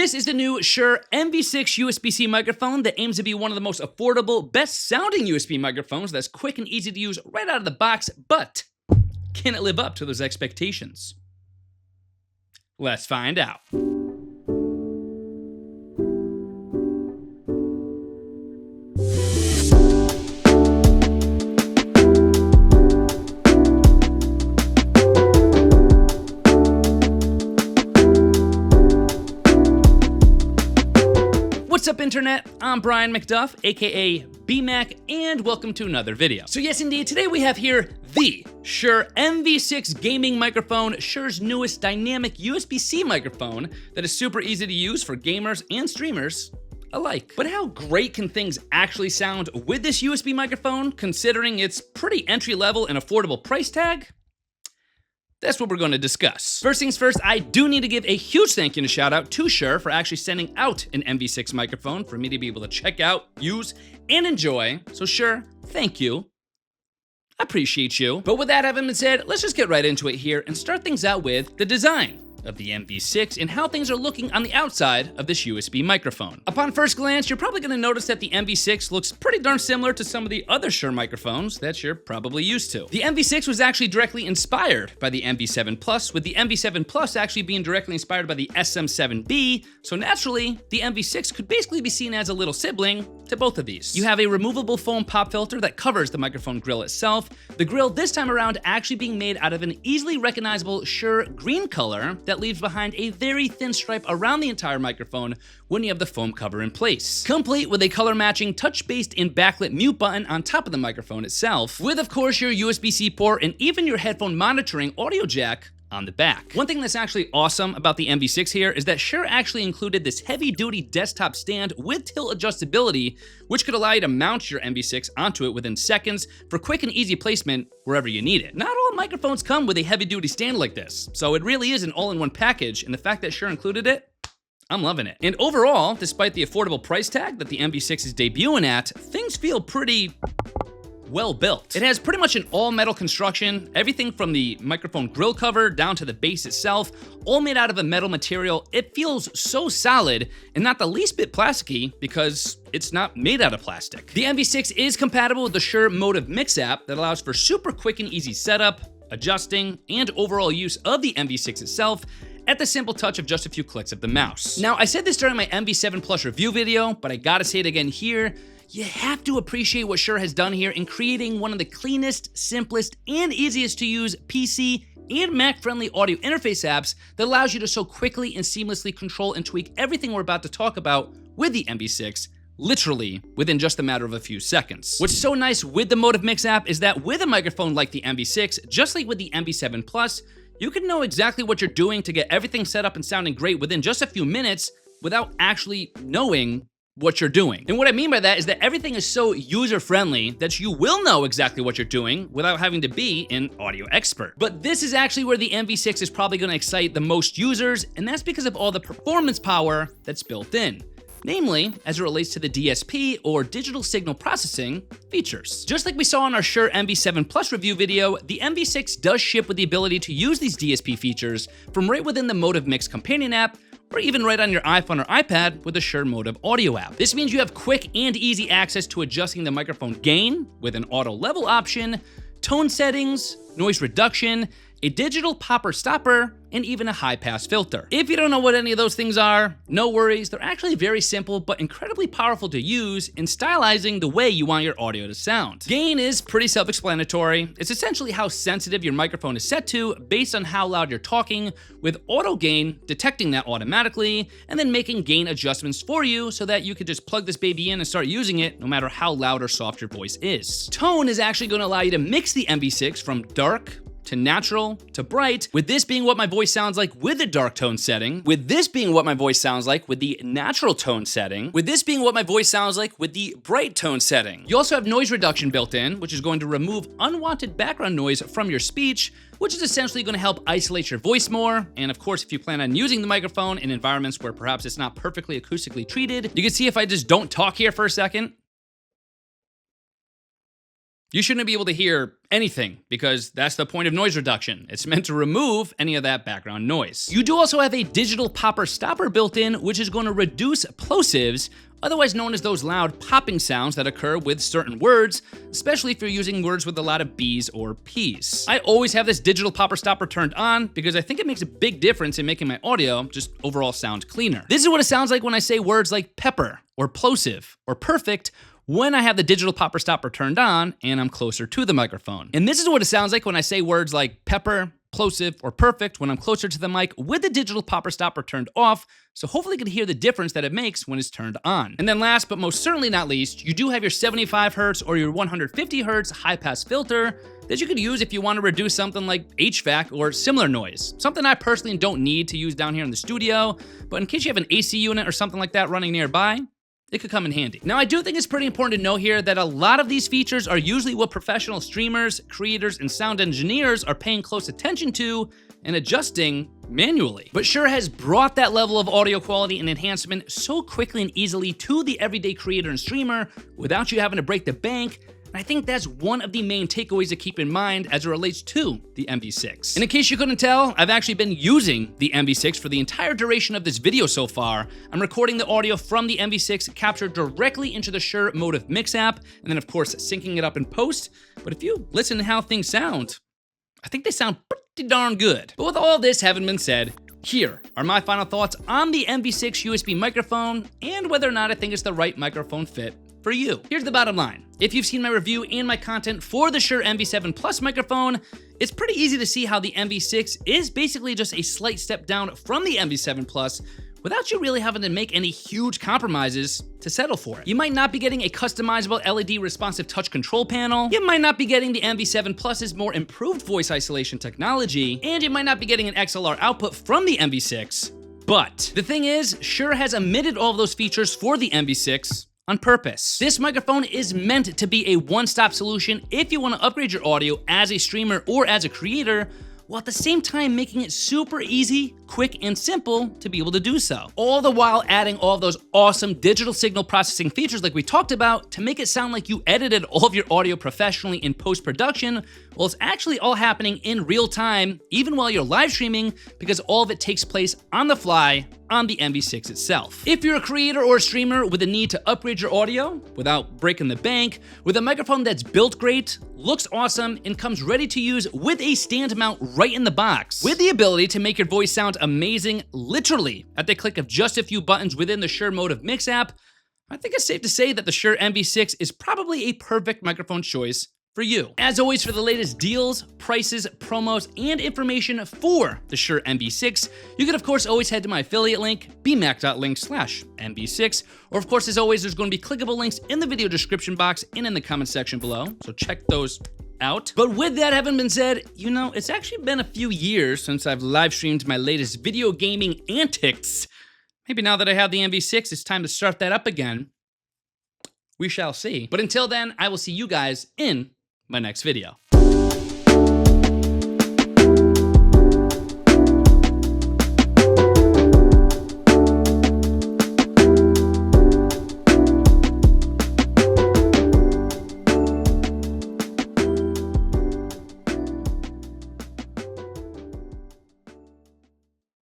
This is the new Shure MV6 USB-C microphone that aims to be one of the most affordable, best-sounding USB microphones that's quick and easy to use right out of the box, but can it live up to those expectations? Let's find out. What's up, Internet? I'm Brian MacDuff, aka BMac, and welcome to another video. So yes, indeed, today we have here the Shure MV6 gaming microphone, Shure's newest dynamic USB-C microphone that is super easy to use for gamers and streamers alike. But how great can things actually sound with this USB microphone, considering its pretty entry-level and affordable price tag? That's what we're going to discuss. First things first, I do need to give a huge thank you and a shout out to Shure for actually sending out an MV6 microphone for me to be able to check out, use, and enjoy. So Shure, thank you. I appreciate you. But with that having been said, let's just get right into it here and start things out with the design of the MV6 and how things are looking on the outside of this USB microphone. Upon first glance, you're probably gonna notice that the MV6 looks pretty darn similar to some of the other Shure microphones that you're probably used to. The MV6 was actually directly inspired by the MV7 Plus, with the MV7 Plus actually being directly inspired by the SM7B, so naturally, the MV6 could basically be seen as a little sibling to both of these. You have a removable foam pop filter that covers the microphone grill itself, the grill this time around actually being made out of an easily recognizable Shure green color that leaves behind a very thin stripe around the entire microphone when you have the foam cover in place. Complete with a color matching touch-based and backlit mute button on top of the microphone itself, with of course your USB-C port and even your headphone monitoring audio jack on the back. One thing that's actually awesome about the MV6 here is that Shure actually included this heavy-duty desktop stand with tilt adjustability, which could allow you to mount your MV6 onto it within seconds for quick and easy placement wherever you need it. Not all microphones come with a heavy-duty stand like this, so it really is an all-in-one package, and the fact that Shure included it, I'm loving it. And overall, despite the affordable price tag that the MV6 is debuting at, things feel pretty well built. It has pretty much an all-metal construction, everything from the microphone grill cover down to the base itself, all made out of a metal material. It feels so solid and not the least bit plasticky because it's not made out of plastic. The MV6 is compatible with the Shure Motive Mix app that allows for super quick and easy setup, adjusting, and overall use of the MV6 itself at the simple touch of just a few clicks of the mouse. Now, I said this during my MV7 Plus review video, but I gotta say it again here. You have to appreciate what Shure has done here in creating one of the cleanest, simplest, and easiest to use PC and Mac-friendly audio interface apps that allows you to so quickly and seamlessly control and tweak everything we're about to talk about with the MV6, literally within just a matter of a few seconds. What's so nice with the Motive Mix app is that with a microphone like the MV6, just like with the MV7 Plus, you can know exactly what you're doing to get everything set up and sounding great within just a few minutes without actually knowing what you're doing. And what I mean by that is that everything is so user-friendly that you will know exactly what you're doing without having to be an audio expert. But this is actually where the MV6 is probably gonna excite the most users, and that's because of all the performance power that's built in. Namely, as it relates to the DSP, or digital signal processing, features. Just like we saw in our Shure MV7 Plus review video, the MV6 does ship with the ability to use these DSP features from right within the Motive Mix companion app, or even right on your iPhone or iPad with the Shure Motive Audio app. This means you have quick and easy access to adjusting the microphone gain with an auto level option, tone settings, noise reduction, a digital popper stopper, and even a high-pass filter. If you don't know what any of those things are, no worries, they're actually very simple but incredibly powerful to use in stylizing the way you want your audio to sound. Gain is pretty self-explanatory. It's essentially how sensitive your microphone is set to based on how loud you're talking, with auto gain detecting that automatically, and then making gain adjustments for you so that you could just plug this baby in and start using it no matter how loud or soft your voice is. Tone is actually going to allow you to mix the MV6 from dark to natural, to bright, with this being what my voice sounds like with the dark tone setting, with this being what my voice sounds like with the natural tone setting, with this being what my voice sounds like with the bright tone setting. You also have noise reduction built in, which is going to remove unwanted background noise from your speech, which is essentially going to help isolate your voice more. And of course, if you plan on using the microphone in environments where perhaps it's not perfectly acoustically treated, you can see if I just don't talk here for a second, You shouldn't be able to hear anything because that's the point of noise reduction. It's meant to remove any of that background noise. You do also have a digital popper stopper built in, which is going to reduce plosives, otherwise known as those loud popping sounds that occur with certain words, especially if you're using words with a lot of B's or P's. I always have this digital popper stopper turned on because I think it makes a big difference in making my audio just overall sound cleaner. This is what it sounds like when I say words like pepper or plosive or perfect when I have the digital popper stopper turned on and I'm closer to the microphone. And this is what it sounds like when I say words like pepper, plosive, or perfect when I'm closer to the mic with the digital popper stopper turned off, so hopefully you can hear the difference that it makes when it's turned on. And then last but most certainly not least, you do have your 75 hertz or your 150 hertz high-pass filter that you could use if you want to reduce something like HVAC or similar noise. Something I personally don't need to use down here in the studio, but in case you have an AC unit or something like that running nearby, it could come in handy. Now, I do think it's pretty important to know here that a lot of these features are usually what professional streamers, creators, and sound engineers are paying close attention to and adjusting manually. But Shure has brought that level of audio quality and enhancement so quickly and easily to the everyday creator and streamer without you having to break the bank. And I think that's one of the main takeaways to keep in mind as it relates to the MV6. And in case you couldn't tell, I've actually been using the MV6 for the entire duration of this video so far. I'm recording the audio from the MV6 captured directly into the Shure Motive Mix app, and then of course syncing it up in post. But if you listen to how things sound, I think they sound pretty darn good. But with all this having been said, here are my final thoughts on the MV6 USB microphone and whether or not I think it's the right microphone fit for you. Here's the bottom line. If you've seen my review and my content for the Shure MV7 Plus microphone, it's pretty easy to see how the MV6 is basically just a slight step down from the MV7 Plus without you really having to make any huge compromises to settle for it. You might not be getting a customizable LED responsive touch control panel, you might not be getting the MV7 Plus's more improved voice isolation technology, and you might not be getting an XLR output from the MV6, but the thing is, Shure has omitted all of those features for the MV6 on purpose. This microphone is meant to be a one-stop solution if you want to upgrade your audio as a streamer or as a creator, while at the same time making it super easy, quick, and simple to be able to do so. All the while adding all of those awesome digital signal processing features like we talked about to make it sound like you edited all of your audio professionally in post-production, well, it's actually all happening in real time, even while you're live streaming, because all of it takes place on the fly on the MV6 itself. If you're a creator or a streamer with a need to upgrade your audio without breaking the bank, with a microphone that's built great, looks awesome, and comes ready to use with a stand mount right in the box, with the ability to make your voice sound amazing literally at the click of just a few buttons within the Shure Motive Mix app, I think it's safe to say that the Shure MV6 is probably a perfect microphone choice for you. As always, for the latest deals, prices, promos, and information for the Shure MV6, you can of course always head to my affiliate link, bmac.link/MV6, or of course, as always, there's going to be clickable links in the video description box and in the comment section below, so check those out. But with that having been said, you know, it's actually been a few years since I've live streamed my latest video gaming antics. Maybe now that I have the MV6, it's time to start that up again. We shall see. But until then, I will see you guys in my next video.